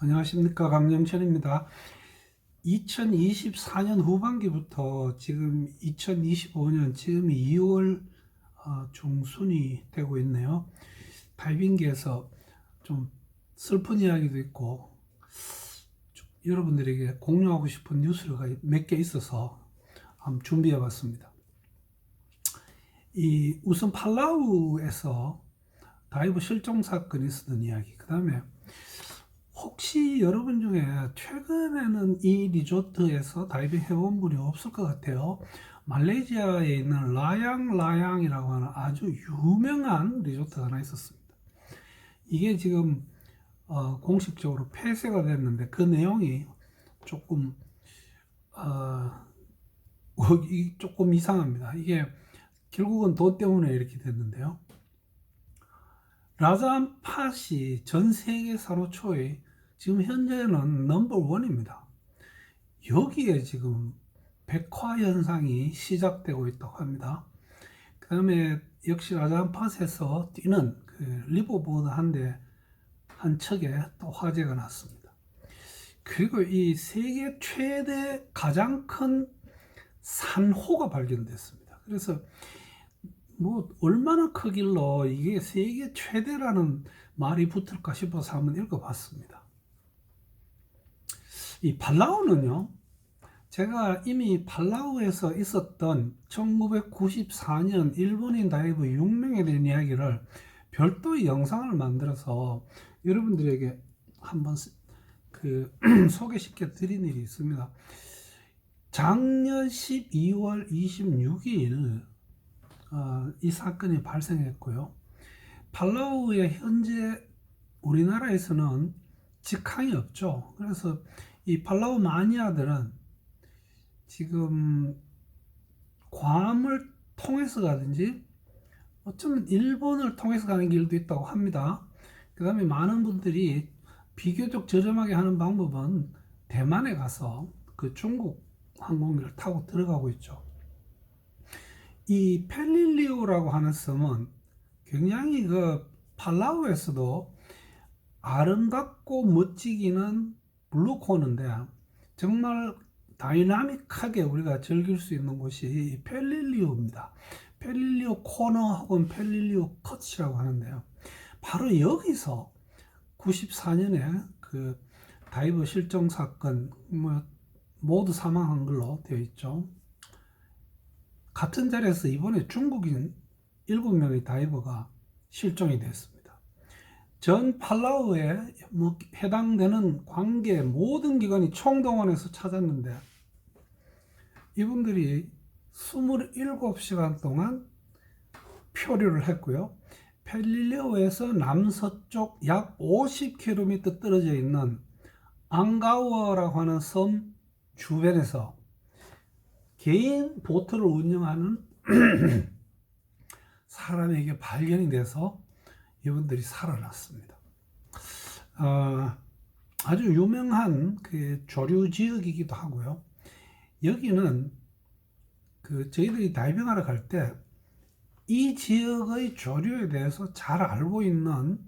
안녕하십니까, 강영철입니다. 2024년 후반기부터 지금 2025년 지금 2월 중순이 되고 있네요. 다이빙계에서 좀 슬픈 이야기도 있고 여러분들에게 공유하고 싶은 뉴스가 몇 개 있어서 한번 준비해 봤습니다. 우선 팔라우에서 다이버 실종 사건이 있었던 이야기, 그 다음에 혹시 여러분 중에 최근에는 이 리조트에서 다이빙 해본 분이 없을 것 같아요. 말레이시아에 있는 라양라양이라고 하는 아주 유명한 리조트가 하나 있었습니다. 이게 지금 공식적으로 폐쇄가 됐는데 그 내용이 조금 조금 이상합니다. 이게 결국은 돈 때문에 이렇게 됐는데요. 라자안 팟이 전 세계 산호초의 지금 현재는 넘버 원입니다. 여기에 지금 백화 현상이 시작되고 있다고 합니다. 그 다음에 역시 라자안 팟에서 뛰는 그 리버보드 한 척에 또 화재가 났습니다. 그리고 이 세계 최대 가장 큰 산호가 발견됐습니다. 그래서 얼마나 크길래 이게 세계 최대라는 말이 붙을까 싶어서 한번 읽어봤습니다. 이 팔라우는요, 제가 이미 팔라우에서 있었던 1994년 일본인 다이버 6명에 대한 이야기를 별도의 영상을 만들어서 여러분들에게 한번 소개시켜 드린 일이 있습니다. 작년 12월 26일 이 사건이 발생했고요. 팔라우에 현재 우리나라에서는 직항이 없죠. 그래서 이 팔라우 마니아들은 지금 괌을 통해서 가든지 어쩌면 일본을 통해서 가는 길도 있다고 합니다. 그 다음에 많은 분들이 비교적 저렴하게 하는 방법은 대만에 가서 그 중국 항공기를 타고 들어가고 있죠. 이 펠릴리오라고 하는 섬은 굉장히 팔라우에서도 아름답고 멋지기는 블루코너인데 정말 다이나믹하게 우리가 즐길 수 있는 곳이 펠릴리오입니다. 펠릴리오 코너 혹은 펠릴리오 컷이라고 하는데요. 바로 여기서 94년에 그 다이버 실종 사건 모두 사망한 걸로 되어 있죠. 같은 자리에서 이번에 중국인 7명의 다이버가 실종이 됐습니다. 전 팔라우에 해당되는 관계 모든 기관이 총동원해서 찾았는데 이분들이 27시간 동안 표류를 했고요. 펠릴리오에서 남서쪽 약 50km 떨어져 있는 앙가워라고 하는 섬 주변에서 개인 보트를 운영하는 사람에게 발견이 돼서 이분들이 살아났습니다. 아주 유명한 그 조류 지역이기도 하고요. 여기는 저희들이 다이빙하러 갈 때 이 지역의 조류에 대해서 잘 알고 있는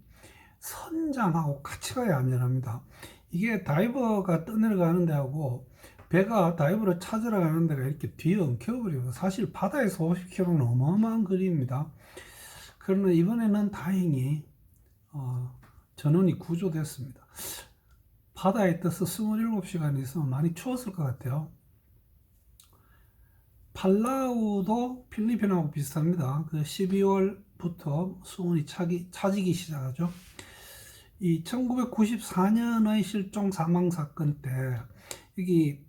선장하고 같이 가야 안전합니다. 이게 다이버가 떠내려가는 데하고 배가 다이버를 찾으러 가는 데가 이렇게 뒤에 엉켜버리고 사실 바다에서 50km는 어마어마한 거리입니다. 그러나 이번에는 다행히 전원이 구조됐습니다. 바다에 떠서 27시간 있으면 많이 추웠을 것 같아요. 팔라우도 필리핀하고 비슷합니다. 12월부터 수온이 차지기 시작하죠. 이 1994년의 실종 사망 사건 때 여기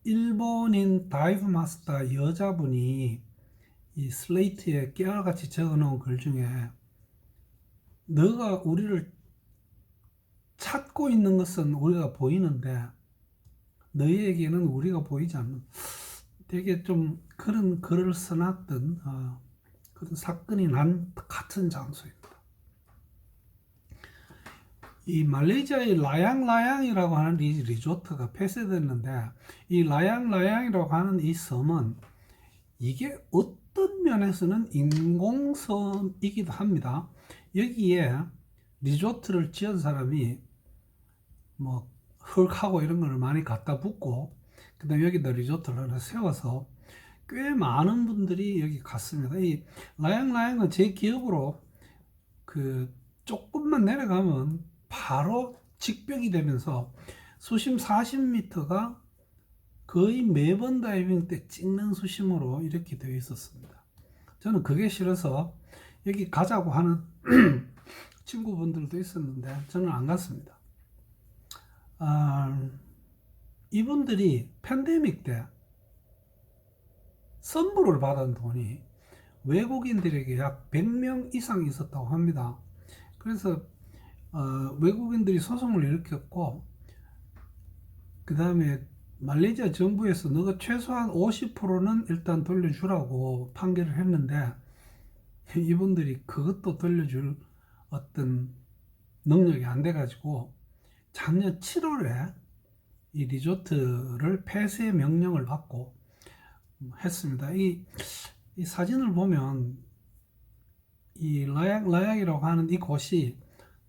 일본인 다이브 마스터 여자분이 이 슬레이트에 깨알같이 적어놓은 글 중에 너가 우리를 찾고 있는 것은 우리가 보이는데 너희에게는 우리가 보이지 않는, 되게 좀 그런 글을 써놨던 그런 사건이 난 같은 장소입니다. 이 말레이시아의 라양라양이라고 하는 이 리조트가 폐쇄됐는데 이 라양라양이라고 하는 이 섬은 이게 어떤 면에서는 인공섬이기도 합니다. 여기에 리조트를 지은 사람이 뭐 흙하고 이런 걸 많이 갖다 붓고 그다음에 여기다 리조트를 하나 세워서 꽤 많은 분들이 여기 갔습니다. 이 라양라양은 제 기억으로 그 조금만 내려가면 바로 직벽이 되면서 수심 40m가 거의 매번 다이빙 때 찍는 수심으로 이렇게 되어 있었습니다. 저는 그게 싫어서 여기 가자고 하는 친구분들도 있었는데 저는 안 갔습니다. 이분들이 팬데믹 때 선불을 받은 돈이 외국인들에게 약 100명 이상 있었다고 합니다. 그래서 외국인들이 소송을 일으켰고 그 다음에 말레이시아 정부에서 너가 최소한 50%는 일단 돌려주라고 판결을 했는데 이분들이 그것도 돌려줄 어떤 능력이 안 돼가지고 작년 7월에 이 리조트를 폐쇄 명령을 받고 했습니다. 이 사진을 보면 이 라약이라고 하는 이 곳이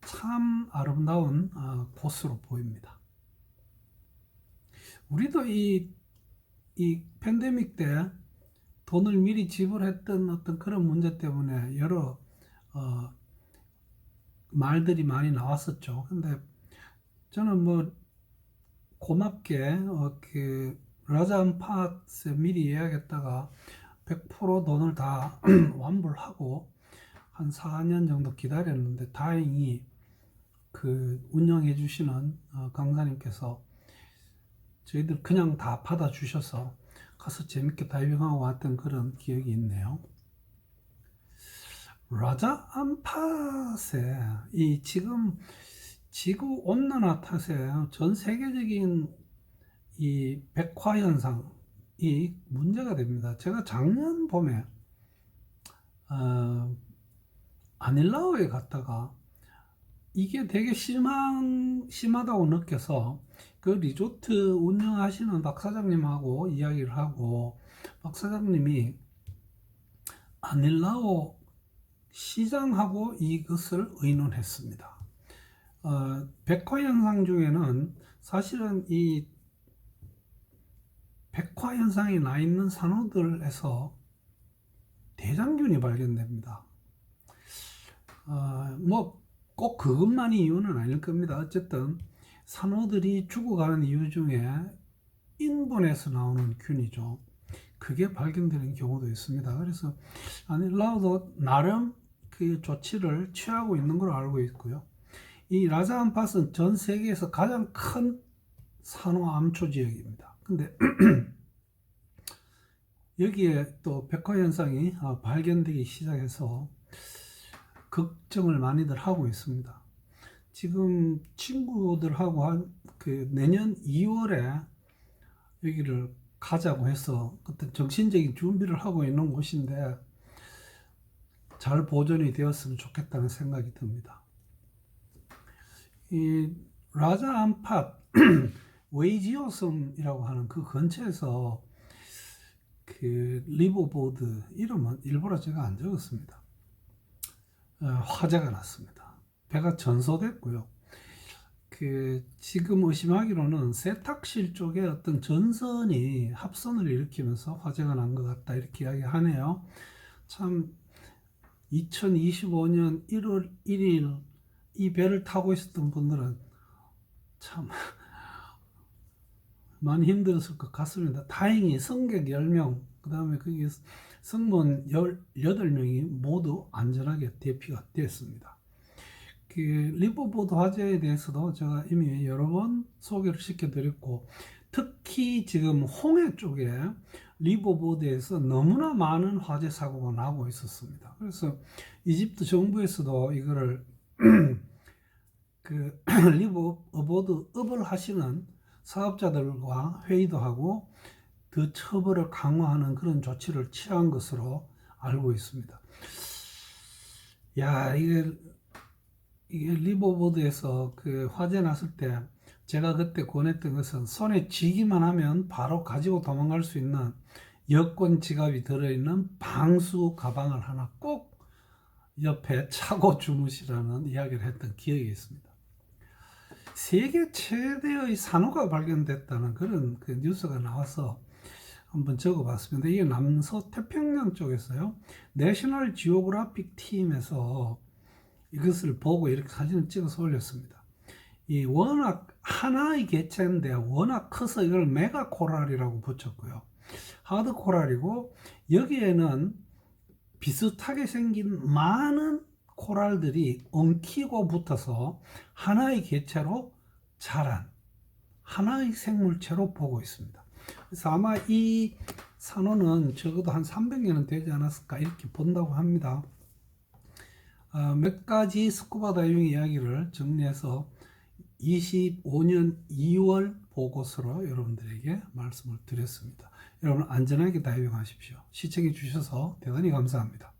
참 아름다운 곳으로 보입니다. 우리도 이 팬데믹 때 돈을 미리 지불했던 어떤 그런 문제 때문에 여러 말들이 많이 나왔었죠. 근데 저는 뭐 고맙게 그 라자암팟에 미리 예약했다가 100% 돈을 다 완불하고 한 4년 정도 기다렸는데 다행히 그 운영해 주시는 강사님께서 저희들 그냥 다 받아 주셔서 가서 재밌게 다이빙하고 왔던 그런 기억이 있네요. 라자암팟에 이 지금 지구 온난화 탓에 전 세계적인 이 백화 현상이 문제가 됩니다. 제가 작년 봄에 아닐라오에 갔다가 이게 되게 심하다고 느껴서 그 리조트 운영하시는 박 사장님하고 이야기를 하고 박 사장님이 아닐라오 시장하고 이것을 의논했습니다. 백화 현상 중에는 사실은 이 백화 현상이 나 있는 산호들에서 대장균이 발견됩니다. 뭐 꼭 그것만이 이유는 아닐 겁니다. 어쨌든 산호들이 죽어가는 이유 중에 인분에서 나오는 균이죠. 그게 발견되는 경우도 있습니다. 그래서 아닐라오도 나름 그 조치를 취하고 있는 걸로 알고 있고요. 이 라자암팟은 전 세계에서 가장 큰 산호 암초 지역입니다. 근데 여기에 또 백화 현상이 발견되기 시작해서 걱정을 많이들 하고 있습니다. 지금 친구들하고 그 내년 2월에 여기를 가자고 해서 그때 정신적인 준비를 하고 있는 곳인데 잘 보존이 되었으면 좋겠다는 생각이 듭니다. 이 라자암팟 웨이지오섬이라고 하는 그 근처에서 그 리버보드 이름은 일부러 제가 안 적었습니다. 화재가 났습니다. 배가 전소됐고요. 그 지금 의심하기로는 세탁실 쪽에 어떤 전선이 합선을 일으키면서 화재가 난 것 같다 이렇게 이야기하네요. 참 2025년 1월 1일 이 배를 타고 있었던 분들은 참 많이 힘들었을 것 같습니다. 다행히 승객 10명, 그 다음에 거기 승무원 18명이 모두 안전하게 대피가 되었습니다. 그 리버보드 화재에 대해서도 제가 이미 여러 번 소개를 시켜드렸고, 특히 지금 홍해 쪽에 리버보드에서 너무나 많은 화재 사고가 나고 있었습니다. 그래서 이집트 정부에서도 이거를 그 리버보드 업을 하시는 사업자들과 회의도 하고 더 처벌을 강화하는 그런 조치를 취한 것으로 알고 있습니다. 야, 이게 리버보드에서 그 화재 났을 때 제가 그때 권했던 것은 손에 쥐기만 하면 바로 가지고 도망갈 수 있는 여권 지갑이 들어있는 방수 가방을 하나 꼭 옆에 차고 주무시라는 이야기를 했던 기억이 있습니다. 세계 최대의 산호가 발견됐다는 그런 그 뉴스가 나와서 한번 적어봤습니다. 이게 남서 태평양 쪽에서요. 내셔널 지오그래픽 팀에서 이것을 보고 이렇게 사진을 찍어서 올렸습니다. 이 워낙 하나의 개체인데 워낙 커서 이걸 메가 코랄이라고 붙였고요. 하드 코랄이고 여기에는 비슷하게 생긴 많은 코랄들이 엉키고 붙어서 하나의 개체로 자란 하나의 생물체로 보고 있습니다. 그래서 아마 이 산호는 적어도 한 300년은 되지 않았을까 이렇게 본다고 합니다. 몇 가지 스쿠버 다이빙 이야기를 정리해서 25년 2월 보고서로 여러분들에게 말씀을 드렸습니다. 여러분 안전하게 다이빙하십시오. 시청해 주셔서 대단히 감사합니다.